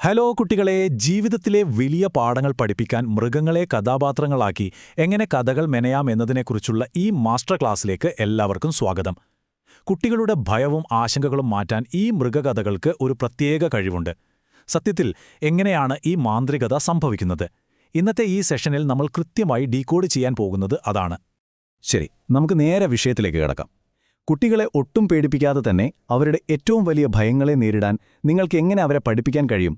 Hello കുട്ടികളെ, ജീവിതത്തിലെ വലിയ പാഠങ്ങൾ പഠിപ്പിക്കാൻ മൃഗങ്ങളെ കഥാപാത്രങ്ങളാക്കി എങ്ങനെ കഥകൾ മെനയാം എന്നതിനെക്കുറിച്ചുള്ള ഈ മാസ്റ്റർ ക്ലാസ്സിലേക്ക് എല്ലാവർക്കും സ്വാഗതം. കുട്ടികളുടെ ഭയവും ആശങ്കകളും മാറ്റാൻ ഈ മൃഗകഥകൾക്ക് ഒരു പ്രത്യേക കഴിവുണ്ട്. സത്യത്തിൽ എങ്ങനെയാണ് ഈ മാന്ത്രികത സംഭവിക്കുന്നത്? ഇന്നത്തെ ഈ സെഷനിൽ നമ്മൾ കൃത്യമായി ഡീകോഡ് ചെയ്യാൻ പോകുന്നത് അതാണ്. ശരി, നമുക്ക് നേരെ വിഷയത്തിലേക്ക് കിടക്കാം. കുട്ടികളെ ഒട്ടും പേടിപ്പിക്കാതെ തന്നെ അവരുടെ ഏറ്റവും വലിയ ഭയങ്ങളെ നേരിടാൻ നിങ്ങൾക്ക് എങ്ങനെ അവരെ പഠിപ്പിക്കാൻ കഴിയും?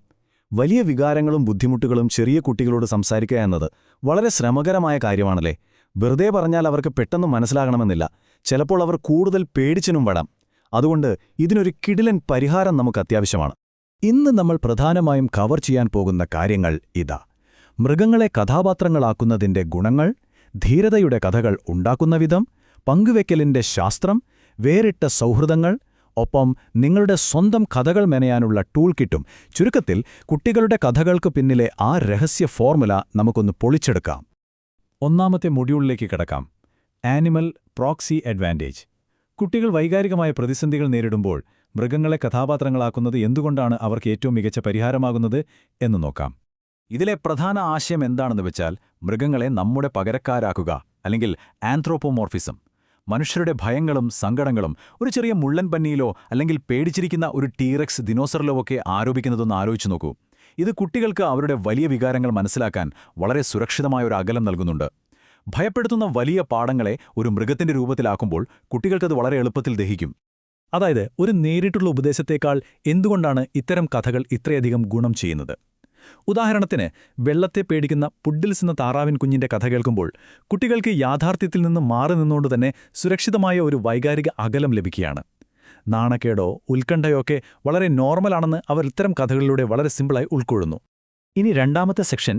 വലിയ വികാരങ്ങളും ബുദ്ധിമുട്ടുകളും ചെറിയ കുട്ടികളോട് സംസാരിക്കുക എന്നത് വളരെ ശ്രമകരമായ കാര്യമാണല്ലേ? വെറുതെ പറഞ്ഞാൽ അവർക്ക് പെട്ടെന്ന് മനസ്സിലാകണമെന്നില്ല. ചിലപ്പോൾ അവർ കൂടുതൽ പേടിച്ചനും വരാം. അതുകൊണ്ട് ഇതിനൊരു കിടിലൻ പരിഹാരം നമുക്ക് അത്യാവശ്യമാണ്. ഇന്ന് നമ്മൾ പ്രധാനമായും കവർ ചെയ്യാൻ പോകുന്ന കാര്യങ്ങൾ ഇതാ: മൃഗങ്ങളെ കഥാപാത്രങ്ങളാക്കുന്നതിന്റെ ഗുണങ്ങൾ, ധീരതയുടെ കഥകൾ ഉണ്ടാക്കുന്ന വിധം, പങ്കുവെക്കലിന്റെ ശാസ്ത്രം, വേറിട്ട സൗഹൃദങ്ങൾ, ഒപ്പം നിങ്ങളുടെ സ്വന്തം കഥകൾ മെനയാനുള്ള ടൂൾ കിട്ടും. ചുരുക്കത്തിൽ കുട്ടികളുടെ കഥകൾക്ക് പിന്നിലെ ആ രഹസ്യ ഫോർമുല നമുക്കൊന്ന് പൊളിച്ചെടുക്കാം. ഒന്നാമത്തെ മൊഡ്യൂളിലേക്ക് കിടക്കാം: ആനിമൽ പ്രോക്സി അഡ്വാൻറ്റേജ്. കുട്ടികൾ വൈകാരികമായ പ്രതിസന്ധികൾ നേരിടുമ്പോൾ മൃഗങ്ങളെ കഥാപാത്രങ്ങളാക്കുന്നത് എന്തുകൊണ്ടാണ് അവർക്ക് ഏറ്റവും മികച്ച പരിഹാരമാകുന്നത് എന്ന് നോക്കാം. ഇതിലെ പ്രധാന ആശയം എന്താണെന്ന് വെച്ചാൽ, മൃഗങ്ങളെ നമ്മുടെ പകരക്കാരാക്കുക, അല്ലെങ്കിൽ ആന്ത്രോപോമോർഫിസം. മനുഷ്യരുടെ ഭയങ്ങളും സങ്കടങ്ങളും ഒരു ചെറിയ മുള്ളൻ പന്നിയിലോ അല്ലെങ്കിൽ പേടിച്ചിരിക്കുന്ന ഒരു ടീറക്സ് ദിനോസറിലോ ഒക്കെ ആരോപിക്കുന്നതൊന്ന് ആലോചിച്ചു നോക്കൂ. ഇത് കുട്ടികൾക്ക് അവരുടെ വലിയ വികാരങ്ങൾ മനസ്സിലാക്കാൻ വളരെ സുരക്ഷിതമായ ഒരു അകലം നൽകുന്നുണ്ട്. ഭയപ്പെടുത്തുന്ന വലിയ പാഠങ്ങളെ ഒരു മൃഗത്തിന്റെ രൂപത്തിലാക്കുമ്പോൾ കുട്ടികൾക്കത് വളരെ എളുപ്പത്തിൽ ദഹിക്കും. അതായത്, ഒരു നേരിട്ടുള്ള ഉപദേശത്തേക്കാൾ എന്തുകൊണ്ടാണ് ഇത്തരം കഥകൾ ഇത്രയധികം ഗുണം ചെയ്യുന്നത്? ഉദാഹരണത്തിന്, വെള്ളത്തെ പേടിക്കുന്ന പുഡിൽസ് എന്ന താറാവിൻ കുഞ്ഞിന്റെ കഥ കേൾക്കുമ്പോൾ കുട്ടികൾക്ക് യാഥാർത്ഥ്യത്തിൽ നിന്ന് മാറി നിന്നുകൊണ്ട് തന്നെ സുരക്ഷിതമായ ഒരു വൈകാരിക അകലം ലഭിക്കുകയാണ്. നാണക്കേടോ ഉത്കണ്ഠയോ ഒക്കെ വളരെ നോർമലാണെന്ന് അവർ ഇത്തരം കഥകളിലൂടെ വളരെ സിമ്പിളായി ഉൾക്കൊള്ളുന്നു. ഇനി രണ്ടാമത്തെ സെക്ഷൻ,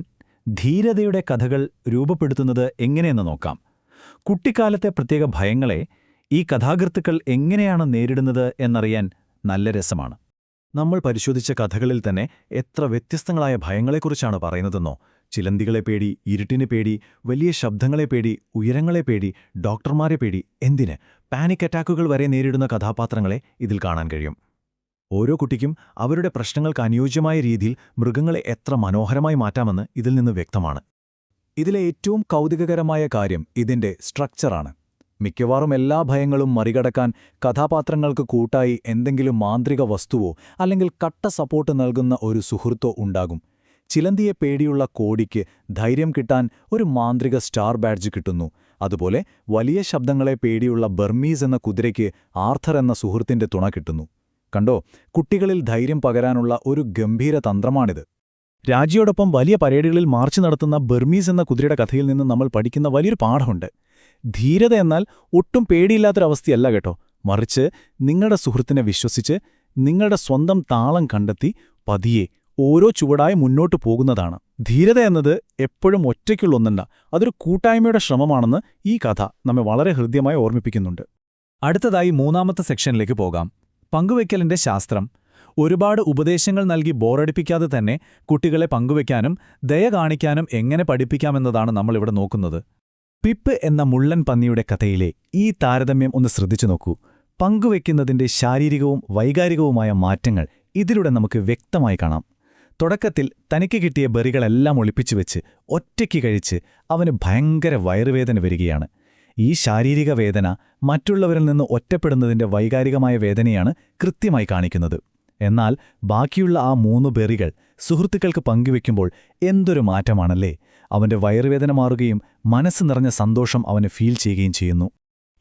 ധീരതയുടെ കഥകൾ രൂപപ്പെടുത്തുന്നത് എങ്ങനെയെന്ന് നോക്കാം. കുട്ടിക്കാലത്തെ പ്രത്യേക ഭയങ്ങളെ ഈ കഥാകൃത്തുക്കൾ എങ്ങനെയാണ് നേരിടുന്നത് എന്നറിയാൻ നല്ല രസമാണ്. നമ്മൾ പരിശോധിച്ച കഥകളിൽ തന്നെ എത്ര വ്യത്യസ്തങ്ങളായ ഭയങ്ങളെക്കുറിച്ചാണ് പറയുന്നതെന്നോ. ചിലന്തികളെ പേടി, ഇരുട്ടിനെ പേടി, വലിയ ശബ്ദങ്ങളെ പേടി, ഉയരങ്ങളെ പേടി, ഡോക്ടർമാരെ പേടി, എന്തിന് പാനിക് അറ്റാക്കുകൾ വരെ നേരിടുന്ന കഥാപാത്രങ്ങളെ ഇതിൽ കാണാൻ കഴിയും. ഓരോ കുട്ടിക്കും അവരുടെ പ്രശ്നങ്ങൾക്ക് അനുയോജ്യമായ രീതിയിൽ മൃഗങ്ങളെ എത്ര മനോഹരമായി മാറ്റാമെന്ന് ഇതിൽ നിന്ന് വ്യക്തമാണ്. ഇതിലെ ഏറ്റവും കൗതുകകരമായ കാര്യം ഇതിന്റെ സ്ട്രക്ചറാണ്. മിക്കവാറും എല്ലാ ഭയങ്ങളും മറികടക്കാൻ കഥാപാത്രങ്ങൾക്ക് കൂട്ടായി എന്തെങ്കിലും മാന്ത്രിക വസ്തുവോ അല്ലെങ്കിൽ കട്ട സപ്പോർട്ട് നൽകുന്ന ഒരു സുഹൃത്തോ ഉണ്ടാകും. ചിലന്തിയെ പേടിയുള്ള കോടിക്ക് ധൈര്യം കിട്ടാൻ ഒരു മാന്ത്രിക സ്റ്റാർ ബാഡ്ജ് കിട്ടുന്നു. അതുപോലെ വലിയ ശബ്ദങ്ങളെ പേടിയുള്ള ബർമീസ് എന്ന കുതിരയ്ക്ക് ആർഥർ എന്ന സുഹൃത്തിന്റെ തുണ കിട്ടുന്നു. കണ്ടോ, കുട്ടികളിൽ ധൈര്യം പകരാനുള്ള ഒരു ഗംഭീര തന്ത്രമാണിത്. രാജിയോടൊപ്പം വലിയ പരേഡുകളിൽ മാർച്ച് നടത്തുന്ന ബർമീസ് എന്ന കുതിരയുടെ കഥയിൽ നിന്ന് നമ്മൾ പഠിക്കുന്ന വലിയൊരു പാഠമുണ്ട്. ധീരത എന്നാൽ ഒട്ടും പേടിയില്ലാത്തൊരവസ്ഥയല്ല കേട്ടോ, മറിച്ച് നിങ്ങളുടെ സുഹൃത്തിനെ വിശ്വസിച്ച് നിങ്ങളുടെ സ്വന്തം താളം കണ്ടെത്തി പതിയെ ഓരോ ചുവടായി മുന്നോട്ടു പോകുന്നതാണ്. ധീരത എന്നത് എപ്പോഴും ഒറ്റയ്ക്കുള്ളൊന്നല്ല, അതൊരു കൂട്ടായ്മയുടെ ശ്രമമാണെന്ന് ഈ കഥ നമ്മെ വളരെ ഹൃദ്യമായി ഓർമ്മിപ്പിക്കുന്നുണ്ട്. അടുത്തതായി മൂന്നാമത്തെ സെക്ഷനിലേക്ക് പോകാം: പങ്കുവയ്ക്കലിന്റെ ശാസ്ത്രം. ഒരുപാട് ഉപദേശങ്ങൾ നൽകി ബോറടിപ്പിക്കാതെ തന്നെ കുട്ടികളെ പങ്കുവയ്ക്കാനും ദയ കാണിക്കാനും എങ്ങനെ പഠിപ്പിക്കാമെന്നതാണ് നമ്മളിവിടെ നോക്കുന്നത്. പിപ്പ് എന്ന മുള്ളൻ പന്നിയുടെ കഥയിലെ ഈ താരതമ്യം ഒന്ന് ശ്രദ്ധിച്ചു നോക്കൂ. പങ്കുവയ്ക്കുന്നതിന്റെ ശാരീരികവും വൈകാരികവുമായ മാറ്റങ്ങൾ ഇതിലൂടെ നമുക്ക് വ്യക്തമായി കാണാം. തുടക്കത്തിൽ തനിക്ക് കിട്ടിയ ബെറികളെല്ലാം ഒളിപ്പിച്ചുവെച്ച് ഒറ്റയ്ക്ക് കഴിച്ച് അവന് ഭയങ്കര വയറുവേദന വരികയാണ്. ഈ ശാരീരിക വേദന മറ്റുള്ളവരിൽ നിന്ന് ഒറ്റപ്പെടുന്നതിന്റെ വൈകാരികമായ വേദനയാണ് കൃത്യമായി കാണിക്കുന്നത്. എന്നാൽ ബാക്കിയുള്ള ആ 3 ബെറികൾ സുഹൃത്തുക്കൾക്ക് പങ്കുവെക്കുമ്പോൾ എന്തൊരു മാറ്റമാണല്ലേ! അവന്റെ വയറുവേദന മാറുകയും മനസ്സ് നിറഞ്ഞ സന്തോഷം അവന് ഫീൽ ചെയ്യുകയും ചെയ്യുന്നു.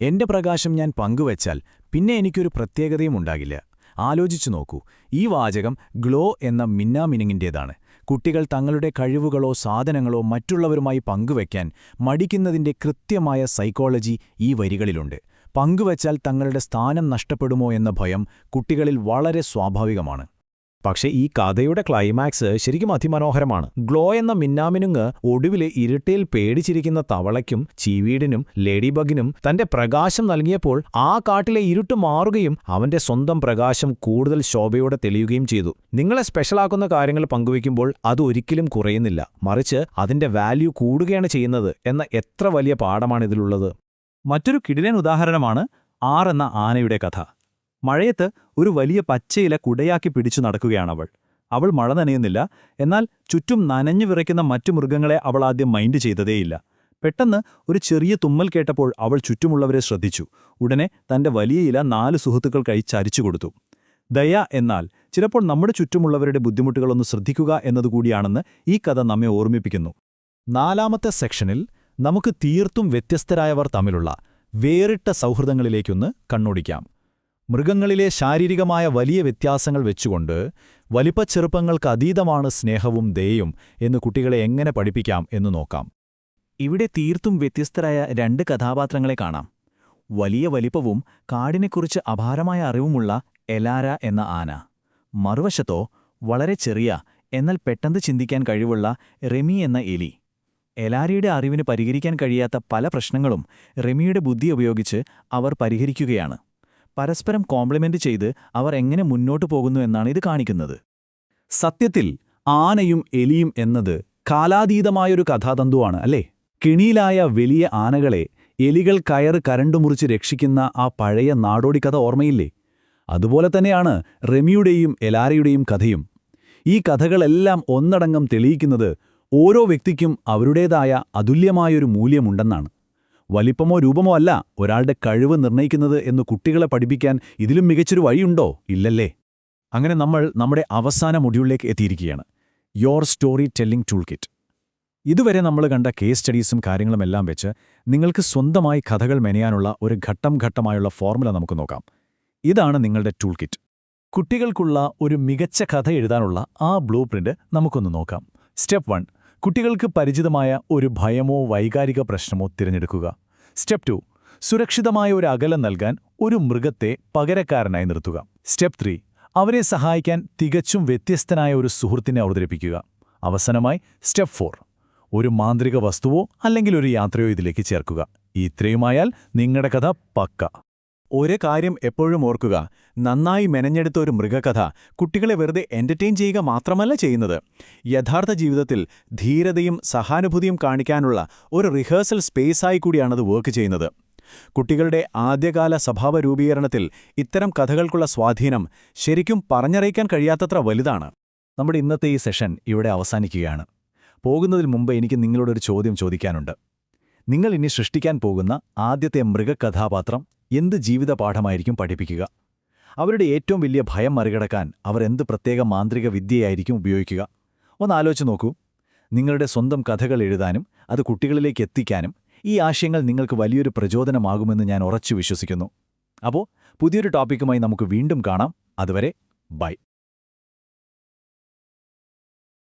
എന്റെ പ്രകാശം ഞാൻ പങ്കുവച്ചാൽ പിന്നെ എനിക്കൊരു പ്രത്യേകതയും ഉണ്ടാകില്ല. ആലോചിച്ചു നോക്കൂ, ഈ വാചകം ഗ്ലോ എന്ന മിന്നാമിനുങ്ങിൻ്റേതാണ്. കുട്ടികൾ തങ്ങളുടെ കഴിവുകളോ സാധനങ്ങളോ മറ്റുള്ളവരുമായി പങ്കുവയ്ക്കാൻ മടിക്കുന്നതിന്റെ കൃത്യമായ സൈക്കോളജി ഈ വരികളിലുണ്ട്. പങ്കുവച്ചാൽ തങ്ങളുടെ സ്ഥാനം നഷ്ടപ്പെടുമോ എന്ന ഭയം കുട്ടികളിൽ വളരെ സ്വാഭാവികമാണ്. പക്ഷേ ഈ കഥയുടെ ക്ലൈമാക്സ് ശരിക്കും അതിമനോഹരമാണ്. ഗ്ലോ എന്ന മിന്നാമിനുങ്ങ് ഒടുവിലെ ഇരുട്ടയിൽ പേടിച്ചിരിക്കുന്ന തവളയ്ക്കും ചീവീടിനും ലേഡി ബഗിനും തന്റെ പ്രകാശം നൽകിയപ്പോൾ ആ കാട്ടിലെ ഇരുട്ട് മാറുകയും അവന്റെ സ്വന്തം പ്രകാശം കൂടുതൽ ശോഭയോടെ തെളിയുകയും ചെയ്തു. നിങ്ങളെ സ്പെഷ്യലാക്കുന്ന കാര്യങ്ങൾ പങ്കുവയ്ക്കുമ്പോൾ അത് ഒരിക്കലും കുറയുന്നില്ല, മറിച്ച് അതിന്റെ വാല്യൂ കൂടുകയാണ് ചെയ്യുന്നത് എന്ന എത്ര വലിയ പാഠമാണിതിലുള്ളത്. മറ്റൊരു കിടിലൻ ഉദാഹരണമാണ് ആർ എന്ന ആനയുടെ കഥ. മഴയത്ത് ഒരു വലിയ പച്ചയില കുടയാക്കി പിടിച്ചു നടക്കുകയാണവൾ. അവൾ മഴ നനയുന്നില്ല, എന്നാൽ ചുറ്റും നനഞ്ഞു വിറയ്ക്കുന്ന മറ്റു മൃഗങ്ങളെ അവൾ ആദ്യം മൈൻഡ് ചെയ്തതേയില്ല. പെട്ടെന്ന് ഒരു ചെറിയ തുമ്മൽ കേട്ടപ്പോൾ അവൾ ചുറ്റുമുള്ളവരെ ശ്രദ്ധിച്ചു. ഉടനെ തന്റെ വലിയ ഇല 4 സുഹൃത്തുക്കൾക്കായി ചരിച്ചു കൊടുത്തു. ദയ എന്നാൽ ചിലപ്പോൾ നമ്മുടെ ചുറ്റുമുള്ളവരുടെ ബുദ്ധിമുട്ടുകളൊന്ന് ശ്രദ്ധിക്കുക എന്നതുകൂടിയാണെന്ന് ഈ കഥ നമ്മെ ഓർമ്മിപ്പിക്കുന്നു. 4ാമത്തെ സെക്ഷനിൽ നമുക്ക് തീർത്തും വ്യത്യസ്തരായവർ തമ്മിലുള്ള വേറിട്ട സൗഹൃദങ്ങളിലേക്കൊന്ന് കണ്ണോടിക്കാം. മൃഗങ്ങളിലെ ശാരീരികമായ വലിയ വ്യത്യാസങ്ങൾ വെച്ചുകൊണ്ട് വലിപ്പച്ചെറുപ്പങ്ങൾക്ക് അതീതമാണ് സ്നേഹവും ദയയും എന്ന് കുട്ടികളെ എങ്ങനെ പഠിപ്പിക്കാം എന്നു നോക്കാം. ഇവിടെ തീർത്തും വ്യത്യസ്തരായ 2 കഥാപാത്രങ്ങളെ കാണാം. വലിയ വലിപ്പവും കാടിനെക്കുറിച്ച് അപാരമായ അറിവുമുള്ള എലാര എന്ന ആന. മറുവശത്തോ വളരെ ചെറിയ എന്നാൽ പെട്ടെന്ന് ചിന്തിക്കാൻ കഴിവുള്ള റെമി എന്ന എലി. എലാരയുടെ അറിവിന് പരിഹരിക്കാൻ കഴിയാത്ത പല പ്രശ്നങ്ങളും റെമിയുടെ ബുദ്ധി ഉപയോഗിച്ച് അവർ പരിഹരിക്കുകയാണ്. പരസ്പരം കോംപ്ലിമെന്റ് ചെയ്ത് അവർ എങ്ങനെ മുന്നോട്ടു പോകുന്നു എന്നാണ് ഇത് കാണിക്കുന്നത്. സത്യത്തിൽ ആനയും എലിയും എന്നത് കാലാതീതമായൊരു കഥാതന്തുവാണ്, അല്ലേ? കിണിയിലായ വലിയ ആനകളെ എലികൾ കയറ് കരണ്ടുമുറിച്ച് രക്ഷിക്കുന്ന ആ പഴയ നാടോടി കഥ ഓർമ്മയില്ലേ? അതുപോലെ തന്നെയാണ് റെമിയുടെയും എലാരയുടെയും കഥയും. ഈ കഥകളെല്ലാം ഒന്നടങ്കം തെളിയിക്കുന്നത് ഓരോ വ്യക്തിക്കും അവരുടേതായ അതുല്യമായൊരു മൂല്യമുണ്ടെന്നാണ്. വലിപ്പമോ രൂപമോ അല്ല ഒരാളുടെ കഴിവ് നിർണ്ണയിക്കുന്നത് എന്ന് കുട്ടികളെ പഠിപ്പിക്കാൻ ഇതിലും മികച്ചൊരു വഴിയുണ്ടോ? ഇല്ലല്ലേ? അങ്ങനെ നമ്മൾ നമ്മുടെ അവസാന മൊഡ്യൂളിലേക്ക് എത്തിയിരിക്കുകയാണ്. Your story telling tool kit. ഇതുവരെ നമ്മൾ കണ്ട കേസ് സ്റ്റഡീസും കാര്യങ്ങളുമെല്ലാം വെച്ച് നിങ്ങൾക്ക് സ്വന്തമായി കഥകൾ മെനയാനുള്ള ഒരു ഘട്ടം ഘട്ടമായുള്ള ഫോർമുല നമുക്ക് നോക്കാം. ഇതാണ് നിങ്ങളുടെ ടൂൾ കിറ്റ്. കുട്ടികൾക്കുള്ള ഒരു മികച്ച കഥ എഴുതാനുള്ള ആ ബ്ലൂ പ്രിന്റ് നമുക്കൊന്ന് നോക്കാം. സ്റ്റെപ്പ് 1, കുട്ടികൾക്ക് പരിചിതമായ ഒരു ഭയമോ വൈകാരിക പ്രശ്നമോ തിരഞ്ഞെടുക്കുക. സ്റ്റെപ്പ് 2, സുരക്ഷിതമായ ഒരു അകലം നൽകാൻ ഒരു മൃഗത്തെ പകരക്കാരനായി നിർത്തുക. സ്റ്റെപ്പ് 3, അവരെ സഹായിക്കാൻ തികച്ചും വ്യത്യസ്തനായ ഒരു സുഹൃത്തിനെ അവതരിപ്പിക്കുക. അവസാനമായി സ്റ്റെപ്പ് 4, ഒരു മാന്ത്രിക വസ്തുവോ അല്ലെങ്കിൽ ഒരു യാത്രയോ ഇതിലേക്ക് ചേർക്കുക. ഇത്രയുമായാൽ നിങ്ങളുടെ കഥ പക്ക. ഒരു കാര്യം എപ്പോഴും ഓർക്കുക, നന്നായി മെനഞ്ഞെടുത്ത ഒരു മൃഗകഥ കുട്ടികളെ വെറുതെ എൻ്റർടൈൻ ചെയ്യുക മാത്രമല്ല ചെയ്യുന്നത്, യഥാർത്ഥ ജീവിതത്തിൽ ധീരതയും സഹാനുഭൂതിയും കാണിക്കാനുള്ള ഒരു റിഹേഴ്സൽ സ്പേസായി കൂടിയാണത് വർക്ക് ചെയ്യുന്നത്. കുട്ടികളുടെ ആദ്യകാല സ്വഭാവ രൂപീകരണത്തിൽ ഇത്തരം കഥകൾക്കുള്ള സ്വാധീനം ശരിക്കും പറഞ്ഞറിയിക്കാൻ കഴിയാത്തത്ര വലുതാണ്. നമ്മുടെ ഇന്നത്തെ ഈ സെഷൻ ഇവിടെ അവസാനിക്കുകയാണ്. പോകുന്നതിന് മുമ്പ് എനിക്ക് നിങ്ങളോടൊരു ചോദ്യം ചോദിക്കാനുണ്ട്. നിങ്ങൾ ഇനി സൃഷ്ടിക്കാൻ പോകുന്ന ആദ്യത്തെ മൃഗകഥാപാത്രം എന്ത് ജീവിത പാഠമായിരിക്കും പഠിപ്പിക്കുക? അവരുടെ ഏറ്റവും വലിയ ഭയം മറികടക്കാൻ അവർ എന്ത് പ്രത്യേക മാന്ത്രിക വിദ്യയായിരിക്കും ഉപയോഗിക്കുക? ഒന്ന് ആലോചിച്ച് നോക്കൂ. നിങ്ങളുടെ സ്വന്തം കഥകൾ എഴുതാനും അത് കുട്ടികളിലേക്ക് എത്തിക്കാനും ഈ ആശയങ്ങൾ നിങ്ങൾക്ക് വലിയൊരു പ്രചോദനമാകുമെന്ന് ഞാൻ ഉറച്ചു വിശ്വസിക്കുന്നു. അപ്പോൾ പുതിയൊരു ടോപ്പിക്കുമായി നമുക്ക് വീണ്ടും കാണാം. അതുവരെ ബൈ.